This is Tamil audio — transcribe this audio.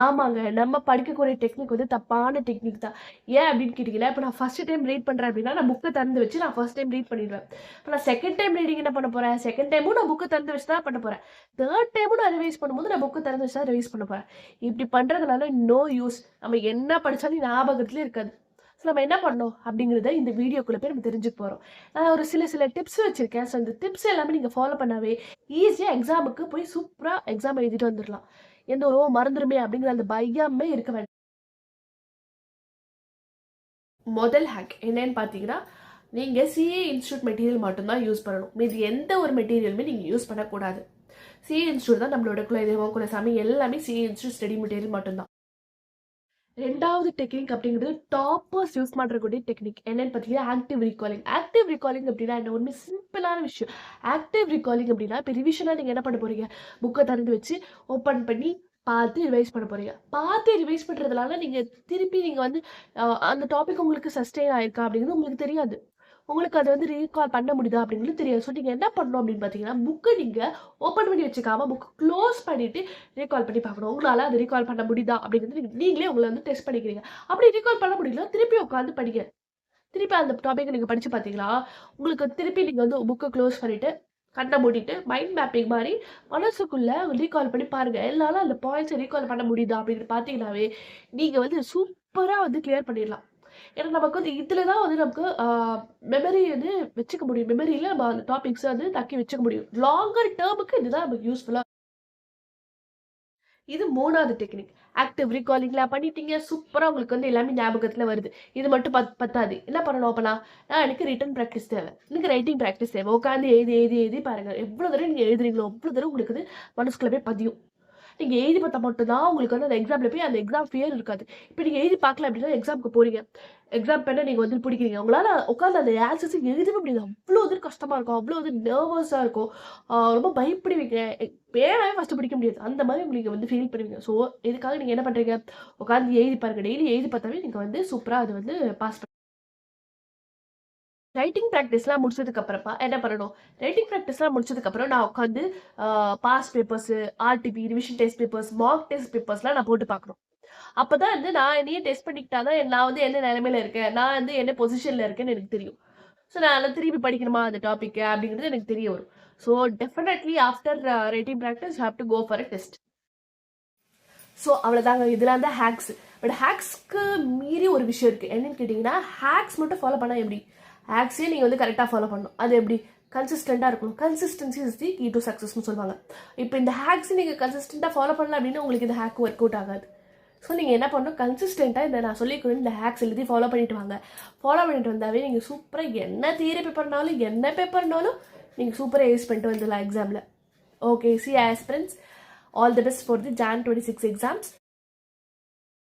ஆமாங்க. நம்ம படிக்கக்கூடிய டெக்னிக் வந்து தப்பான டெக்னிக் தான். ஏன் அப்படின்னு கேட்டீங்கன்னா, இப்ப நான் ஃபர்ஸ்ட் டைம் ரீட் பண்றேன் அப்படின்னா, நான் புக்க திறந்து வச்சு நான் ஃபர்ஸ்ட் டைம் ரீட் பண்ணிடுவேன். இப்ப நான் செகண்ட் டைம் ரீடிங் என்ன பண்ண போறேன்? செகண்ட் டைமும் நான் புக்க திறந்து வச்சு தான் பண்ண போறேன். தேர்ட் டைமும் நான் ரிவைஸ் பண்ணும்போது நான் புக்க திறந்து வச்சு தான் ரிவைஸ் பண்ண போறேன். இப்படி பண்றதுனால நோ யூஸ். நம்ம என்ன படிச்சாலும் ஞாபகத்திலே இருக்காது. ஸோ நம்ம என்ன பண்ணணும் அப்படிங்கிறத இந்த வீடியோக்குள்ள போய் நம்ம தெரிஞ்சுக்க போறோம். நான் ஒரு சில டிப்ஸ் வச்சிருக்கேன். ஸோ இந்த டிப்ஸ் எல்லாமே நீங்க ஃபாலோ பண்ணாவே ஈஸியா எக்ஸாமுக்கு போய் சூப்பரா எக்ஸாம் எழுதிட்டு வந்துரலாம். எந்த ஒரு மறந்துருமே அப்படிங்கிற அந்த பயமே இருக்க வேண்டாம். முதல் ஹேக் என்னன்னு பார்த்தீங்கன்னா, நீங்க சிஏ இன்ஸ்டிடியூட் மெட்டீரியல் மட்டும் தான் யூஸ் பண்ணணும். மீதி எந்த ஒரு மெட்டீரியலுமே நீங்க யூஸ் பண்ணக்கூடாது. சிஏ இன்ஸ்டிடியூட் தான் நம்மளோட குலதெய்வம், குலசாமி எல்லாமே சிஏ இன்ஸ்டிடியூட் ஸ்டடி மெட்டீரியல் மட்டும் தான். 2வது டெக்னிக் அப்படிங்கிறது டாப்பர்ஸ் யூஸ் பண்றக்கூடிய டெக்னிக். என்னன்னு பார்த்தீங்கன்னா, ஆக்டிவ் ரீகாலிங். ஆக்டிவ் ரீகாலிங் அப்படின்னா என்ன? ஒண்ணுமே சிம்பிளான விஷயம். ஆக்டிவ் ரீகாலிங் அப்படின்னா, இப்ப ரிவிஷனா நீங்க என்ன பண்ண போறீங்க? புக்க திறந்து வச்சு ஓப்பன் பண்ணி பார்த்து ரிவைஸ் பண்ண போறீங்க. பார்த்து ரிவைஸ் பண்றதுனால நீங்க திருப்பி நீங்க வந்து அந்த டாபிக் உங்களுக்கு சஸ்டெயின் ஆயிருக்கா அப்படிங்கிறது உங்களுக்கு தெரியாது. உங்களுக்கு அது வந்து ரீகால் பண்ண முடியுதா அப்படிங்கிறது தெரியாது. ஸோ நீங்க என்ன பண்ணணும் அப்படின்னு பார்த்தீங்கன்னா, புக்க நீங்க ஓப்பன் பண்ணி வச்சுக்காம புக்க க்ளோஸ் பண்ணிட்டு ரீகால் பண்ணி பார்க்கணும். உங்களால அது ரீகால் பண்ண முடியுதா அப்படிங்கிறது நீங்களே உங்கள வந்து டெஸ்ட் பண்ணிக்கிறீங்க. அப்படி ரீகால் பண்ண முடியல, திருப்பி உட்காந்து படிங்க. திருப்பி அந்த டாபிக்க நீங்க படிச்சு பார்த்தீங்களா, உங்களுக்கு திருப்பி நீங்க வந்து புக்க க்ளோஸ் பண்ணிட்டு, கண்ண மூடிட்டு மைண்ட் மேப்பிங் மாரி மனசுக்குள்ள ரீகால் பண்ணி பாருங்க. என்னால அந்த பாயிண்ட்ஸ ரீகால் பண்ண முடியுதா அப்படின்னு பார்த்தீங்கன்னாவே, நீங்க வந்து சூப்பரா வந்து கிளியர் பண்ணிடலாம். ஏன்னா நமக்கு வந்து இதுல தான் வந்து நமக்கு மெமரி வந்து வச்சுக்க முடியும். மெமரியில நம்ம அந்த டாபிக்ஸ வந்து தக்கி வச்சுக்க முடியும். லாங்கர் டெர்முக்கு இதுதான் நமக்கு யூஸ்ஃபுல்லா. இது 3வது டெக்னிக். ஆக்டிவ் ரீகாலிங்லாம் பண்ணிட்டீங்க. சூப்பரா உங்களுக்கு வந்து எல்லாமே ஞாபகத்துல வருது. இது மட்டும் பத்தாது. என்ன பண்ணணும் அப்பன்னா? எனக்கு ரிட்டன் பிராக்டிஸ் தேவை. எனக்கு ரைட்டிங் பிராக்டிஸ் தேவை. உட்கார்ந்து எழுதி பாருங்க. எவ்வளோ தடவை நீங்க எழுதுறீங்களோ, அவ்வளோ தடவை உங்களுக்கு அது மனசுக்குள்ள போய் பதியும். நீங்க எழுதி பார்த்தா மட்டும் தான் உங்களுக்கு வந்து அந்த எக்ஸாம்ல போய் அந்த எக்ஸாம் ஃபியர் இருக்காது. இப்ப நீங்க எழுதி பார்க்கல அப்படின்னா எக்ஸாம்க்கு போறீங்க. எக்ஸாம் பெண்ண நீங்க வந்து பிடிக்கிறீங்க. உங்களால உட்கார்ந்து அந்த ஆன்சர்ஸ் எழுதவே முடியாது. அவ்ளோ இது கஷ்டமா இருக்கும். அவ்ளோ இது நர்வஸா இருக்கும். ரொம்ப பயப்படுவீங்க. பேனாவே ஃபர்ஸ்ட் பிடிக்க முடியாது. அந்த மாதிரி உங்களுக்கு வந்து ஃபீல் பண்ணுவீங்க. ஸோ இதுக்காக நீங்க என்ன பண்றீங்க? உட்கார்ந்து எழுதி பாருங்க. டெய்லி எழுதி பார்த்தாவே நீங்க வந்து சூப்பரா அது வந்து பாஸ் ரைட்டிங் பிராக்டிஸ்லாம் முடிச்சதுக்கு அப்புறமா என்ன பண்ணணும்? ரைட்டிங் பிராக்டிஸ்லாம் முடிச்சதுக்கு அப்புறம் நான் உட்காந்து past papers, RTP, revision test papers, mark test பேப்பர்ஸ்லாம் நான் போட்டு பார்க்கணும். அப்பதான் வந்து நான் என்னையே டெஸ்ட் பண்ணிக்கிட்டா தான் நான் வந்து என்ன நிலைமையில இருக்கேன். நான் வந்து என்ன பொசிஷன்ல இருக்கேன்னு எனக்கு தெரியும். ஸோ நான் அத திருப்பி படிக்கணுமா அந்த டாபிக்க அப்படிங்கிறது எனக்கு தெரிய வரும். So definitely after writing practice you have to go for a test. So அவ்வளோதாங்க. இதெல்லாம் தான் ஹேக்ஸ். பட் ஹேக்ஸ்க்கு மீறி ஒரு விஷயம் இருக்கு. என்னன்னு கேட்டீங்கன்னா, ஹேக்ஸ் மட்டும் ஃபாலோ பண்ணா எப்படி? ஹேக்ஸையும் நீங்க வந்து கரெக்ட்டா ஃபாலோ பண்ணணும். அது எப்படி? கன்சிஸ்டன்ட்டா இருக்கணும். Consistency is the key to சக்சஸ்ன்னு சொல்லுவாங்க. இப்போ இந்த ஹேக்ஸ் நீங்க கன்சிஸ்டன்ட்டா ஃபாலோ பண்ணல அப்படின்னா உங்களுக்கு இந்த ஹேக் ஒர்க் அவுட் ஆகாது. ஸோ நீங்க என்ன பண்ணணும்? கன்சிஸ்டன்ட்டா இந்த நான் சொல்லிக்கிறேன் இந்த ஹேக்ஸ் எழுதி ஃபாலோ பண்ணிட்டு வாங்க. ஃபாலோ பண்ணிட்டு வந்தாவே நீங்க சூப்பரா என்ன தியரி பேப்பர்னாலும், என்ன பேப்பர்னாலும் நீங்க சூப்பரா ஏஸ் பண்ணிட்டு வந்துடலாம் எக்ஸாம்ல. Okay, C aspirants, all the best for the Jan 26 exams.